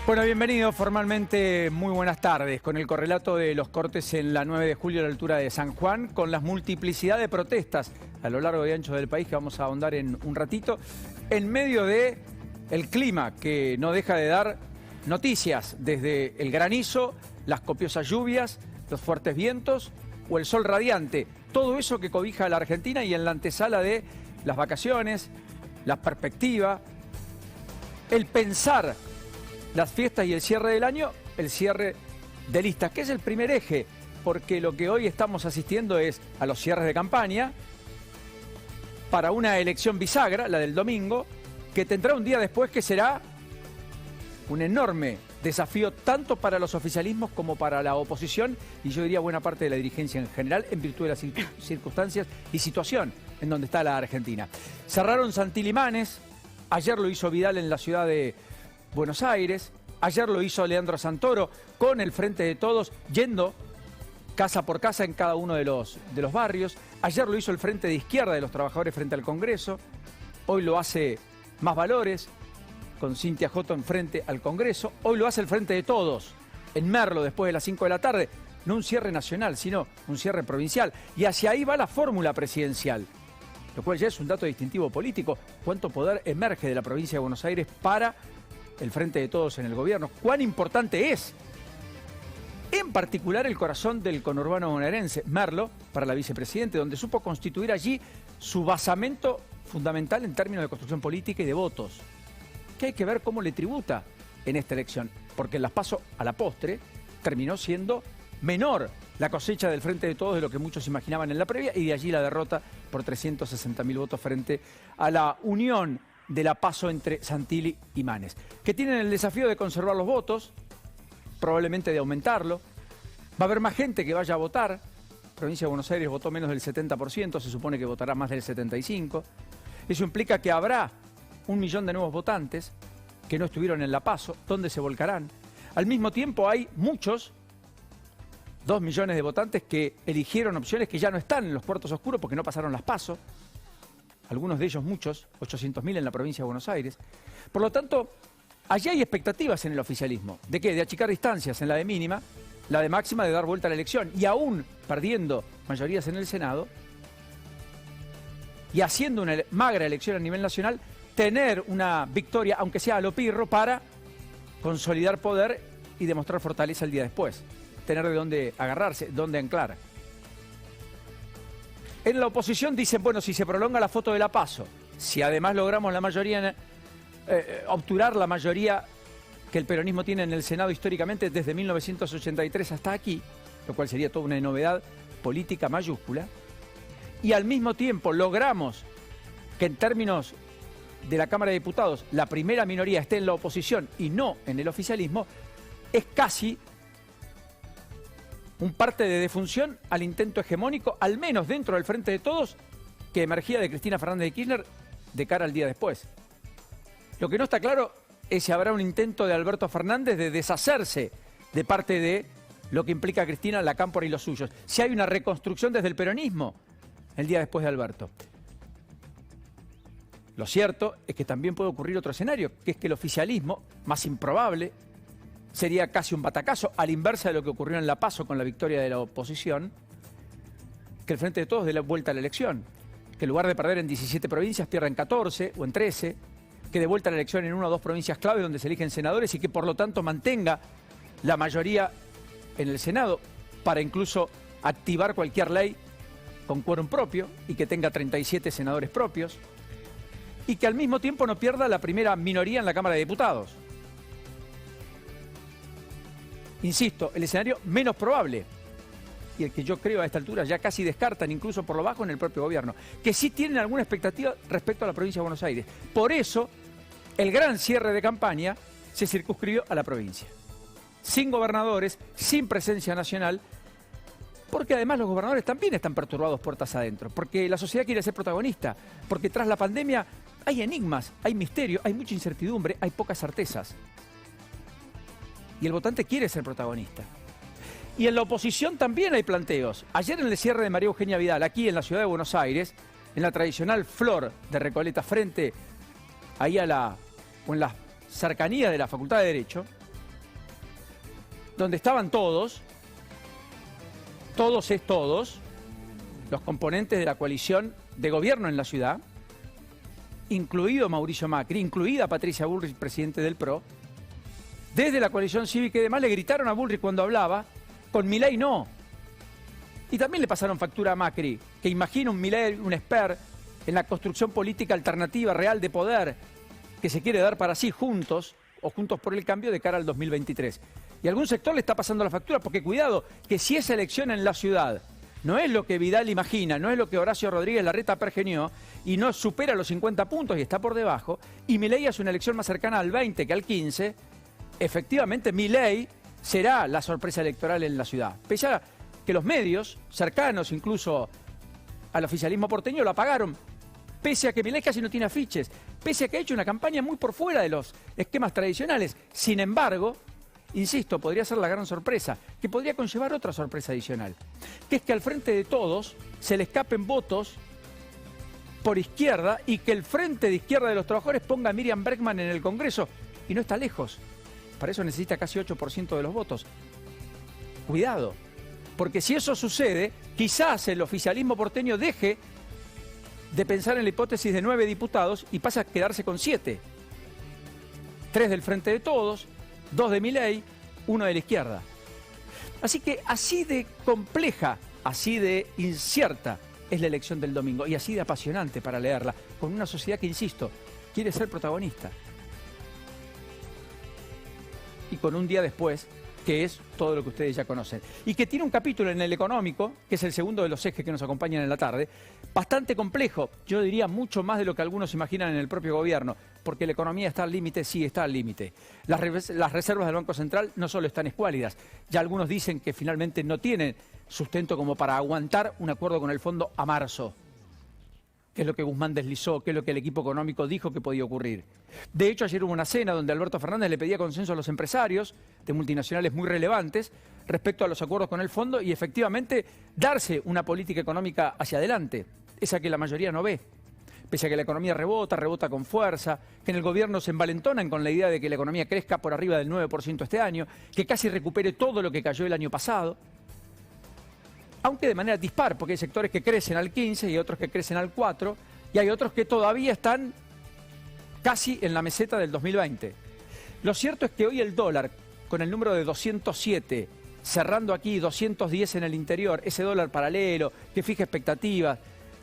Bueno, bienvenido formalmente, muy buenas tardes, con el correlato de los cortes en la 9 de julio a la altura de San Juan, con la multiplicidad de protestas a lo largo y ancho del país que vamos a ahondar en un ratito, en medio de el clima que no deja de dar noticias, desde el granizo, las copiosas lluvias, los fuertes vientos o el sol radiante, todo eso que cobija a la Argentina y en la antesala de las vacaciones, la perspectiva, el pensar las fiestas y el cierre del año, el cierre de listas, que es el primer eje, porque lo que hoy estamos asistiendo es a los cierres de campaña para una elección bisagra, la del domingo, que tendrá un día después que será un enorme desafío tanto para los oficialismos como para la oposición y yo diría buena parte de la dirigencia en general en virtud de las circunstancias y situación en donde está la Argentina. Cerraron Santilli Manes, ayer lo hizo Vidal en la ciudad de Buenos Aires, ayer lo hizo Leandro Santoro con el Frente de Todos, yendo casa por casa en cada uno de los barrios. Ayer lo hizo el Frente de Izquierda de los Trabajadores frente al Congreso, hoy lo hace Más Valores, con Cintia Jotto en frente al Congreso, hoy lo hace el Frente de Todos, en Merlo después de las 5 de la tarde, no un cierre nacional, sino un cierre provincial, y hacia ahí va la fórmula presidencial, lo cual ya es un dato distintivo político, cuánto poder emerge de la provincia de Buenos Aires para el Frente de Todos en el gobierno, cuán importante es, en particular el corazón del conurbano bonaerense, Merlo, para la vicepresidente, donde supo constituir allí su basamento fundamental en términos de construcción política y de votos, que hay que ver cómo le tributa en esta elección, porque en las PASO a la postre terminó siendo menor la cosecha del Frente de Todos de lo que muchos imaginaban en la previa y de allí la derrota por 360.000 votos frente a la unión de la PASO entre Santilli y Manes, que tienen el desafío de conservar los votos, probablemente de aumentarlo. Va a haber más gente que vaya a votar. La provincia de Buenos Aires votó menos del 70%, se supone que votará más del 75%. Eso implica que habrá 1 millón de nuevos votantes que no estuvieron en la PASO, ¿dónde se volcarán? Al mismo tiempo hay muchos, 2 millones de votantes que eligieron opciones que ya no están en los puertos oscuros porque no pasaron las PASO. Algunos de ellos, muchos, 800.000 en la provincia de Buenos Aires. Por lo tanto, allí hay expectativas en el oficialismo. ¿De qué? De achicar distancias en la de mínima, la de máxima de dar vuelta a la elección. Y aún perdiendo mayorías en el Senado y haciendo una magra elección a nivel nacional, tener una victoria, aunque sea a lo pirro, para consolidar poder y demostrar fortaleza el día después. Tener de dónde agarrarse, dónde anclar. En la oposición dicen, bueno, si se prolonga la foto de la PASO, si además logramos la mayoría, obturar la mayoría que el peronismo tiene en el Senado históricamente desde 1983 hasta aquí, lo cual sería toda una novedad política mayúscula, y al mismo tiempo logramos que en términos de la Cámara de Diputados la primera minoría esté en la oposición y no en el oficialismo, es casi un parte de defunción al intento hegemónico, al menos dentro del Frente de Todos, que emergía de Cristina Fernández de Kirchner de cara al día después. Lo que no está claro es si habrá un intento de Alberto Fernández de deshacerse de parte de lo que implica Cristina, la Cámpora y los suyos. Si hay una reconstrucción desde el peronismo el día después de Alberto. Lo cierto es que también puede ocurrir otro escenario, que es que el oficialismo, más improbable, sería casi un batacazo, a la inversa de lo que ocurrió en La PASO con la victoria de la oposición, que el Frente de Todos dé la vuelta a la elección, que en lugar de perder en 17 provincias pierda en 14 o en 13, que dé vuelta a la elección en 1 o 2 provincias clave donde se eligen senadores y que por lo tanto mantenga la mayoría en el Senado para incluso activar cualquier ley con quórum propio y que tenga 37 senadores propios y que al mismo tiempo no pierda la primera minoría en la Cámara de Diputados. Insisto, el escenario menos probable y el que yo creo a esta altura ya casi descartan incluso por lo bajo en el propio gobierno, que sí tienen alguna expectativa respecto a la provincia de Buenos Aires. Por eso, el gran cierre de campaña se circunscribió a la provincia. Sin gobernadores, sin presencia nacional, porque además los gobernadores también están perturbados puertas adentro, porque la sociedad quiere ser protagonista, porque tras la pandemia hay enigmas, hay misterio, hay mucha incertidumbre, hay pocas certezas. Y el votante quiere ser protagonista. Y en la oposición también hay planteos. Ayer en el cierre de María Eugenia Vidal, aquí en la ciudad de Buenos Aires, en la tradicional flor de Recoleta, frente ahí a en las cercanías de la Facultad de Derecho, donde estaban todos es todos, los componentes de la coalición de gobierno en la ciudad, incluido Mauricio Macri, incluida Patricia Bullrich, presidente del PRO, desde la coalición cívica y demás le gritaron a Bullrich cuando hablaba, con Milei no. Y también le pasaron factura a Macri, que imagina un Milei, un expert en la construcción política alternativa real de poder que se quiere dar para sí juntos o juntos por el cambio de cara al 2023. Y algún sector le está pasando la factura porque cuidado, que si esa elección en la ciudad no es lo que Vidal imagina, no es lo que Horacio Rodríguez Larreta pergenió y no supera los 50 puntos y está por debajo, y Milei hace una elección más cercana al 20 que al 15, efectivamente Milei será la sorpresa electoral en la ciudad. Pese a que los medios cercanos incluso al oficialismo porteño lo apagaron, pese a que Milei casi no tiene afiches, pese a que ha hecho una campaña muy por fuera de los esquemas tradicionales. Sin embargo, insisto, podría ser la gran sorpresa, que podría conllevar otra sorpresa adicional, que es que al frente de todos se le escapen votos por izquierda y que el Frente de Izquierda de los Trabajadores ponga a Miriam Bregman en el Congreso, y no está lejos. Para eso necesita casi 8% de los votos. Cuidado, porque si eso sucede, quizás el oficialismo porteño deje de pensar en la hipótesis de 9 diputados y pase a quedarse con 7. 3 del Frente de Todos, 2 de Milei, 1 de la izquierda. Así que así de compleja, así de incierta es la elección del domingo y así de apasionante para leerla, con una sociedad que, insisto, quiere ser protagonista. Y con un día después, que es todo lo que ustedes ya conocen. Y que tiene un capítulo en el económico, que es el segundo de los ejes que nos acompañan en la tarde, bastante complejo, yo diría mucho más de lo que algunos imaginan en el propio gobierno, porque la economía está al límite, sí está al límite. Las reservas del Banco Central no solo están escuálidas, ya algunos dicen que finalmente no tienen sustento como para aguantar un acuerdo con el fondo a marzo, que es lo que Guzmán deslizó, que es lo que el equipo económico dijo que podía ocurrir. De hecho, ayer hubo una cena donde Alberto Fernández le pedía consenso a los empresarios de multinacionales muy relevantes respecto a los acuerdos con el fondo y efectivamente darse una política económica hacia adelante, esa que la mayoría no ve. Pese a que la economía rebota con fuerza, que en el gobierno se envalentonan con la idea de que la economía crezca por arriba del 9% este año, que casi recupere todo lo que cayó el año pasado, aunque de manera dispar, porque hay sectores que crecen al 15 y otros que crecen al 4, y hay otros que todavía están casi en la meseta del 2020. Lo cierto es que hoy el dólar, con el número de 207, cerrando aquí 210 en el interior, ese dólar paralelo, que fija expectativas,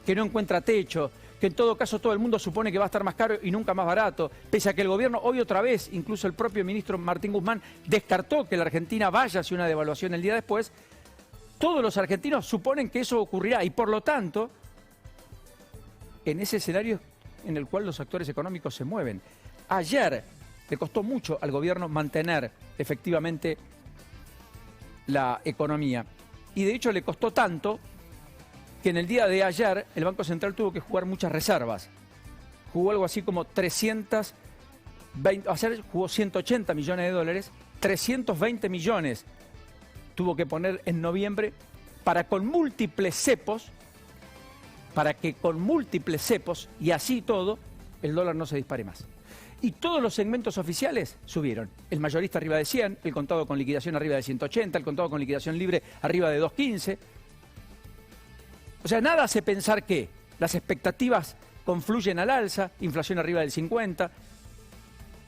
que no encuentra techo, que en todo caso todo el mundo supone que va a estar más caro y nunca más barato, pese a que el gobierno hoy otra vez, incluso el propio ministro Martín Guzmán, descartó que la Argentina vaya hacia una devaluación el día después. Todos los argentinos suponen que eso ocurrirá y por lo tanto, en ese escenario en el cual los actores económicos se mueven. Ayer le costó mucho al gobierno mantener efectivamente la economía y de hecho le costó tanto que en el día de ayer el Banco Central tuvo que jugar muchas reservas. Jugó algo así como 320, ayer jugó 180 millones de dólares, 320 millones tuvo que poner en noviembre para que con múltiples cepos y así todo, el dólar no se dispare más. Y todos los segmentos oficiales subieron. El mayorista arriba de 100, el contado con liquidación arriba de 180, el contado con liquidación libre arriba de 215. O sea, nada hace pensar que las expectativas confluyen al alza, inflación arriba del 50,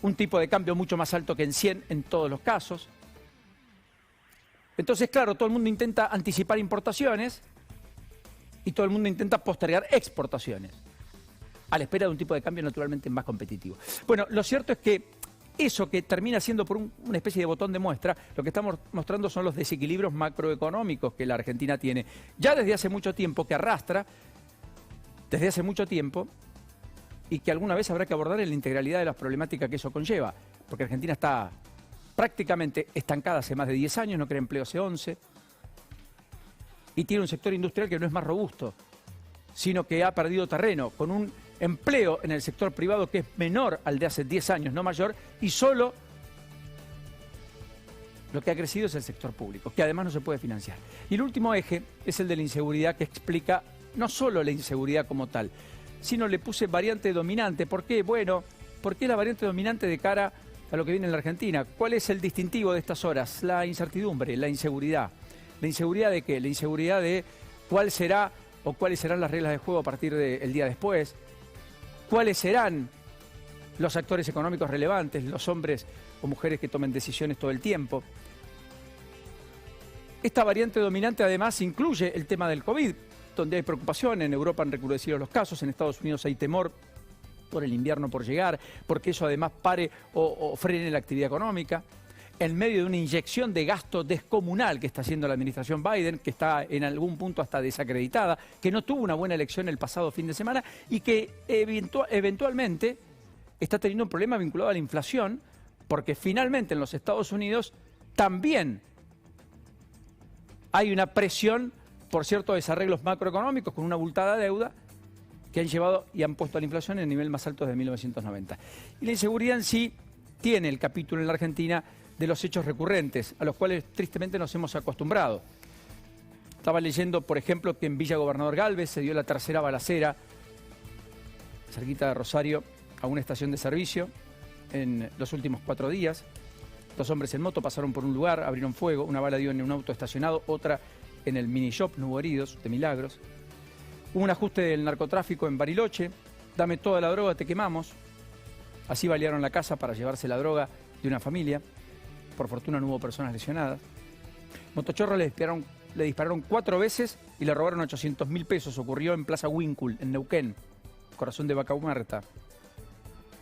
un tipo de cambio mucho más alto que en 100 en todos los casos. Entonces, claro, todo el mundo intenta anticipar importaciones y todo el mundo intenta postergar exportaciones, a la espera de un tipo de cambio naturalmente más competitivo. Bueno, lo cierto es que eso que termina siendo por una especie de botón de muestra, lo que estamos mostrando son los desequilibrios macroeconómicos que la Argentina tiene, ya desde hace mucho tiempo, que arrastra desde hace mucho tiempo y que alguna vez habrá que abordar en la integralidad de las problemáticas que eso conlleva, porque Argentina está prácticamente estancada hace más de 10 años, no crea empleo hace 11, y tiene un sector industrial que no es más robusto, sino que ha perdido terreno, con un empleo en el sector privado que es menor al de hace 10 años, no mayor, y solo lo que ha crecido es el sector público, que además no se puede financiar. Y el último eje es el de la inseguridad, que explica no solo la inseguridad como tal, sino le puse variante dominante. ¿Por qué? Bueno, porque es la variante dominante de cara a lo que viene en la Argentina. ¿Cuál es el distintivo de estas horas? La incertidumbre, la inseguridad. ¿La inseguridad de qué? La inseguridad de cuál será o cuáles serán las reglas de juego a partir del día después. ¿Cuáles serán los actores económicos relevantes, los hombres o mujeres que tomen decisiones todo el tiempo? Esta variante dominante además incluye el tema del COVID, donde hay preocupación. En Europa han recrudecido los casos, en Estados Unidos hay temor por el invierno por llegar, porque eso además pare o frene la actividad económica, en medio de una inyección de gasto descomunal que está haciendo la administración Biden, que está en algún punto hasta desacreditada, que no tuvo una buena elección el pasado fin de semana y que eventualmente está teniendo un problema vinculado a la inflación, porque finalmente en los Estados Unidos también hay una presión por ciertos desarreglos macroeconómicos con una abultada deuda que han llevado y han puesto a la inflación en el nivel más alto desde 1990. Y la inseguridad en sí tiene el capítulo en la Argentina de los hechos recurrentes, a los cuales tristemente nos hemos acostumbrado. Estaba leyendo, por ejemplo, que en Villa Gobernador Galvez se dio la tercera balacera, cerquita de Rosario, a una estación de servicio en los últimos 4 días. 2 hombres en moto pasaron por un lugar, abrieron fuego, una bala dio en un auto estacionado, otra en el mini shop, no hubo heridos, de milagros. Hubo un ajuste del narcotráfico en Bariloche, dame toda la droga, te quemamos. Así balearon la casa para llevarse la droga de una familia. Por fortuna no hubo personas lesionadas. Motochorros le dispararon 4 veces y le robaron 800.000 pesos. Ocurrió en Plaza Winkul, en Neuquén, corazón de Vaca Muerta.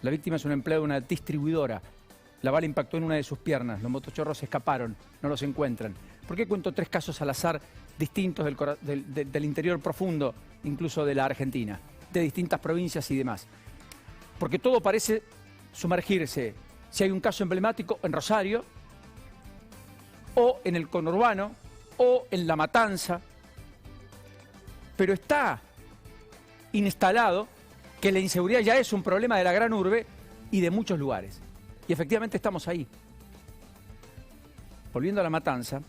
La víctima es un empleado de una distribuidora. La bala impactó en una de sus piernas. Los motochorros escaparon, no los encuentran. ¿Por qué cuento 3 casos al azar distintos del interior profundo, incluso de la Argentina, de distintas provincias y demás? Porque todo parece sumergirse, si hay un caso emblemático, en Rosario, o en el conurbano, o en La Matanza. Pero está instalado que la inseguridad ya es un problema de la gran urbe y de muchos lugares. Y efectivamente estamos ahí. Volviendo a La Matanza,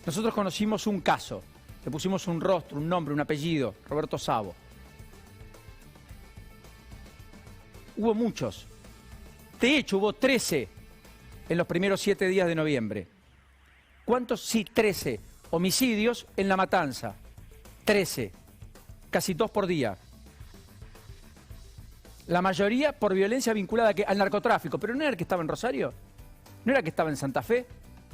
nosotros conocimos un caso, le pusimos un rostro, un nombre, un apellido, Roberto Sabo. Hubo muchos. De hecho, hubo 13 en los primeros 7 días de noviembre. ¿Cuántos? Sí, 13 homicidios en La Matanza. 13. Casi 2 por día. La mayoría por violencia vinculada al narcotráfico. Pero no era el que estaba en Rosario, no era el que estaba en Santa Fe,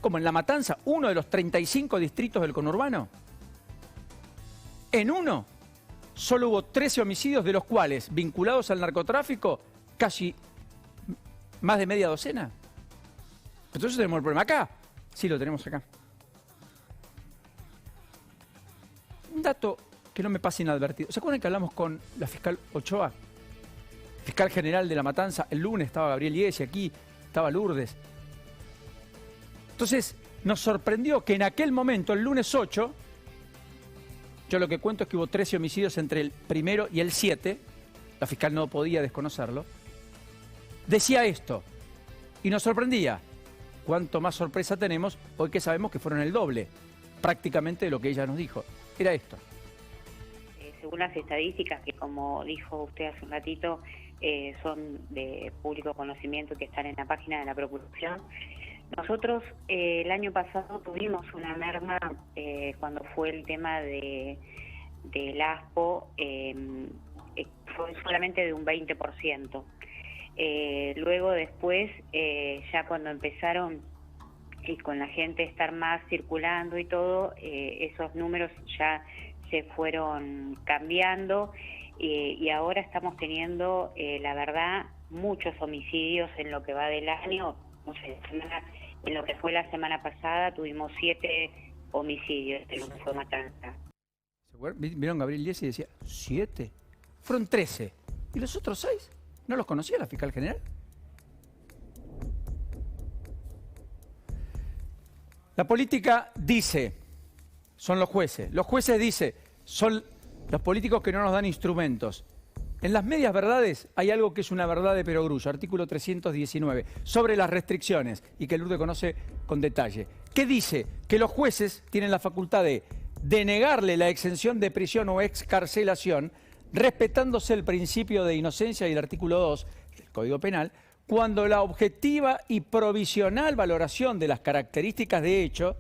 como en La Matanza, uno de los 35 distritos del conurbano. En uno solo hubo 13 homicidios, de los cuales vinculados al narcotráfico casi más de media docena. Entonces tenemos el problema acá. Sí, lo tenemos acá. Un dato que no me pasa inadvertido. ¿Se acuerdan que hablamos con la fiscal Ochoa? Fiscal general de La Matanza. El lunes estaba Gabriel Iesi aquí, estaba Lourdes. Entonces nos sorprendió que en aquel momento, el lunes 8, yo lo que cuento es que hubo 13 homicidios entre el 1 y el 7, la fiscal no podía desconocerlo, decía esto, y nos sorprendía. Cuánto más sorpresa tenemos hoy que sabemos que fueron el doble, prácticamente, de lo que ella nos dijo. Era esto. Según las estadísticas que, como dijo usted hace un ratito, son de público conocimiento y que están en la página de la Procuración, nosotros el año pasado tuvimos una merma cuando fue el tema del ASPO, fue solamente de un 20%. Luego después, ya cuando empezaron con la gente estar más circulando y todo, esos números ya se fueron cambiando y ahora estamos teniendo, la verdad, muchos homicidios en lo que va del año. No sé, en lo que fue la semana pasada tuvimos 7 homicidios en lo que fue Matanza. ¿Vieron Gabriel Iesi y decía 7? Fueron 13. ¿Y los otros 6? ¿No los conocía la fiscal general? La política dice, son los jueces. Los jueces dicen, son los políticos que no nos dan instrumentos. En las medias verdades hay algo que es una verdad de perogrullo, artículo 319, sobre las restricciones, y que Lourdes conoce con detalle. ¿Qué dice? Que los jueces tienen la facultad de denegarle la exención de prisión o excarcelación respetándose el principio de inocencia y el artículo 2 del Código Penal, cuando la objetiva y provisional valoración de las características de hecho,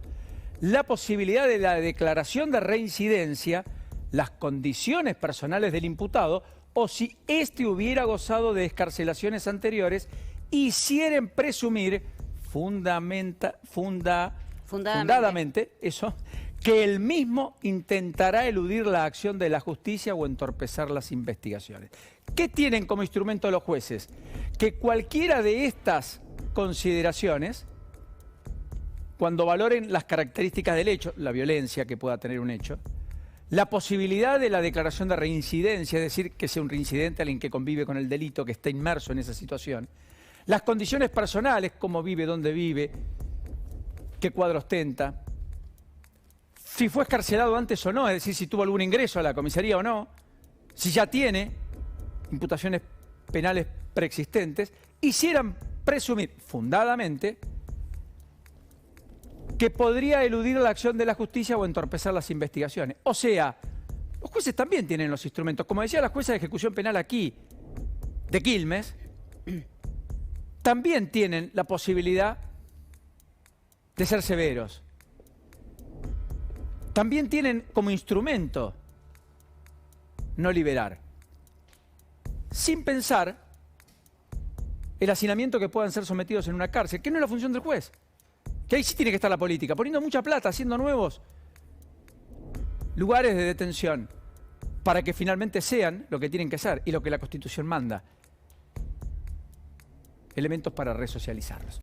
la posibilidad de la declaración de reincidencia, las condiciones personales del imputado o si éste hubiera gozado de excarcelaciones anteriores, hicieren presumir fundadamente eso, que el mismo intentará eludir la acción de la justicia o entorpecer las investigaciones. ¿Qué tienen como instrumento los jueces? Que cualquiera de estas consideraciones, cuando valoren las características del hecho, la violencia que pueda tener un hecho, la posibilidad de la declaración de reincidencia, es decir, que sea un reincidente alguien que convive con el delito, que está inmerso en esa situación, las condiciones personales, cómo vive, dónde vive, qué cuadro ostenta, si fue excarcelado antes o no, es decir, si tuvo algún ingreso a la comisaría o no, si ya tiene imputaciones penales preexistentes, hicieran presumir fundadamente que podría eludir la acción de la justicia o entorpecer las investigaciones. O sea, los jueces también tienen los instrumentos. Como decía la jueza de ejecución penal aquí, de Quilmes, también tienen la posibilidad de ser severos. También tienen como instrumento no liberar, sin pensar el hacinamiento que puedan ser sometidos en una cárcel, que no es la función del juez, que ahí sí tiene que estar la política, poniendo mucha plata, haciendo nuevos lugares de detención, para que finalmente sean lo que tienen que ser y lo que la Constitución manda, elementos para resocializarlos.